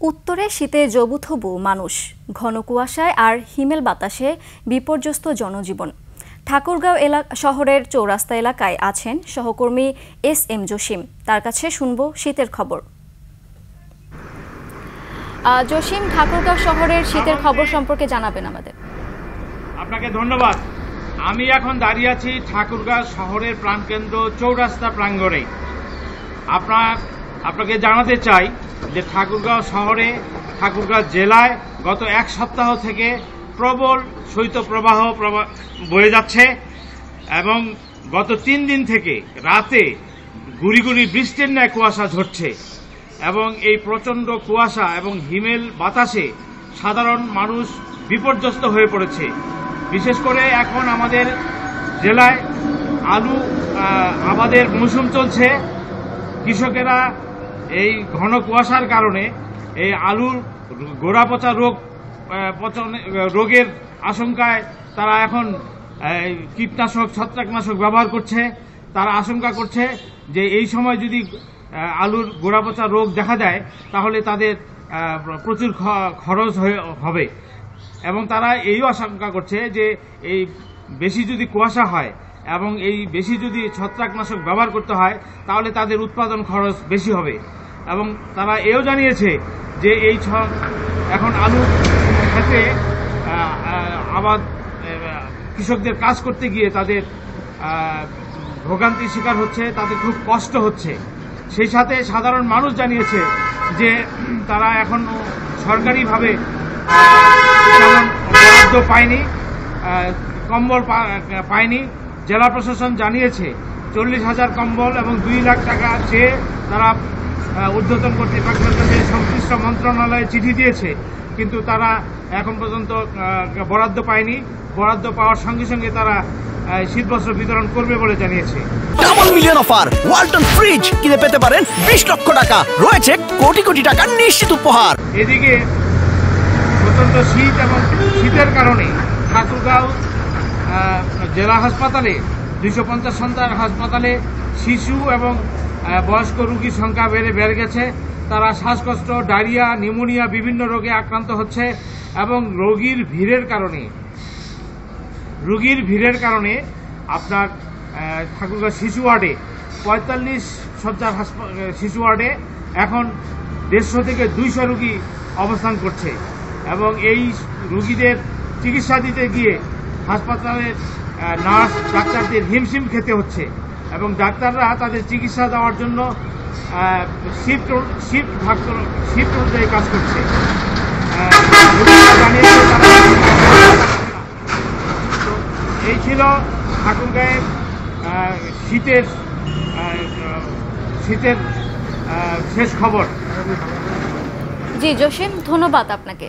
উত্তরে শীতে জবুথবু মানুষ, ঘন কুয়াশায় আর হিমেল বাতাসে বিপর্যস্ত জনজীবন। ঠাকুরগাঁও শহরের চৌরাস্তা এলাকায় আছেন সহকর্মী SM জসিম। তার কাছে শুনবো শীতের খবর। জসিম, ঠাকুরগাঁও শহরের শীতের খবর সম্পর্কে জানাবেন আমাদের। আপনাকে ধন্যবাদ। আমি এখন দাঁড়িয়ে আছি ঠাকুরগাঁও শহরের প্রাণকেন্দ্র চৌরাস্তা প্রাঙ্গণে। আপনাকে জানাতে চাই যে ঠাকুরগাঁও শহরে, ঠাকুরগাঁও জেলায় গত এক সপ্তাহ থেকে প্রবল শৈত্যপ্রবাহ বয়ে যাচ্ছে এবং গত 3 দিন থেকে রাতে গুড়ি গুড়ি বৃষ্টির ন্যায় কুয়াশা ঝরছে এবং এই প্রচণ্ড কুয়াশা এবং হিমেল বাতাসে সাধারণ মানুষ বিপর্যস্ত হয়ে পড়েছে। বিশেষ করে এখন আমাদের জেলায় আলু আবাদের মৌসুম চলছে। কৃষকেরা এই ঘন কুয়াশার কারণে এই আলুর গোড়া পচা রোগের আশঙ্কায় তারা এখন কীটনাশক, ছত্রাকনাশক ব্যবহার করছে। তারা আশঙ্কা করছে যে এই সময় যদি আলুর গোড়া পচা রোগ দেখা দেয় তাহলে তাদের প্রচুর খরচ হবে এবং তারা এইও আশঙ্কা করছে যে এই বেশি যদি কুয়াশা হয় এবং এই বেশি যদি ছত্রাকনাশক ব্যবহার করতে হয় তাহলে তাদের উৎপাদন খরচ বেশি হবে। এবং তারা এও জানিয়েছে যে এই এখন আলু ক্ষেত্রে আবাদ কৃষকদের কাজ করতে গিয়ে তাদের ভোগান্তির শিকার হচ্ছে, তাদের খুব কষ্ট হচ্ছে। সেই সাথে সাধারণ মানুষ জানিয়েছে যে তারা এখন সরকারিভাবে তেমন বরাদ্দ পায়নি, কম্বল পায়নি। জেলা প্রশাসন জানিয়েছে 40,000 কম্বল এবং 2 লাখ টাকা চেয়ে তারা ঊর্ধ্বতন কর্তৃপক্ষের কাছে সংশ্লিষ্ট মন্ত্রণালয়ে চিঠি দিয়েছে, কিন্তু তারা এখন পর্যন্ত বরাদ্দ পায়নি। বরাদ্দ পাওয়ার সঙ্গে সঙ্গে তারা শীতবস্ত্র বিতরণ করবে বলে জানিয়েছে। Double million offer Walton fridge কিনে পেতে পারেন 20 লক্ষ টাকা, রয়েছে কোটি কোটি টাকার নিশ্চিত উপহার। এদিকে প্রচণ্ড শীত এবং শীতের কারণে ঠাকুরগাঁও জেলা হাসপাতালে 250 সন্তান হাসপাতালে শিশু এবং বয়স্ক রোগীর সংখ্যা বেড়ে গেছে। তারা শ্বাসকষ্ট, ডায়রিয়া, নিউমোনিয়া বিভিন্ন রোগে আক্রান্ত হচ্ছে এবং রোগীর ভিড়ের কারণে আপনার ঠাকুরগাঁও শিশু ওয়ার্ডে 45 শয্যার শিশু ওয়ার্ডে এখন 150 থেকে 200 রোগী অবস্থান করছে এবং এই রোগীদের চিকিৎসা দিতে গিয়ে হাসপাতালের নার্স, ডাক্তারদের হিমশিম খেতে হচ্ছে এবং ডাক্তাররা তাদের চিকিৎসা দেওয়ার জন্য শিফট অনুযায়ী কাজ করছে। এই ছিল ঠাকুরগাঁয়ের শীতের শেষ খবর। জি জসিম, ধন্যবাদ আপনাকে।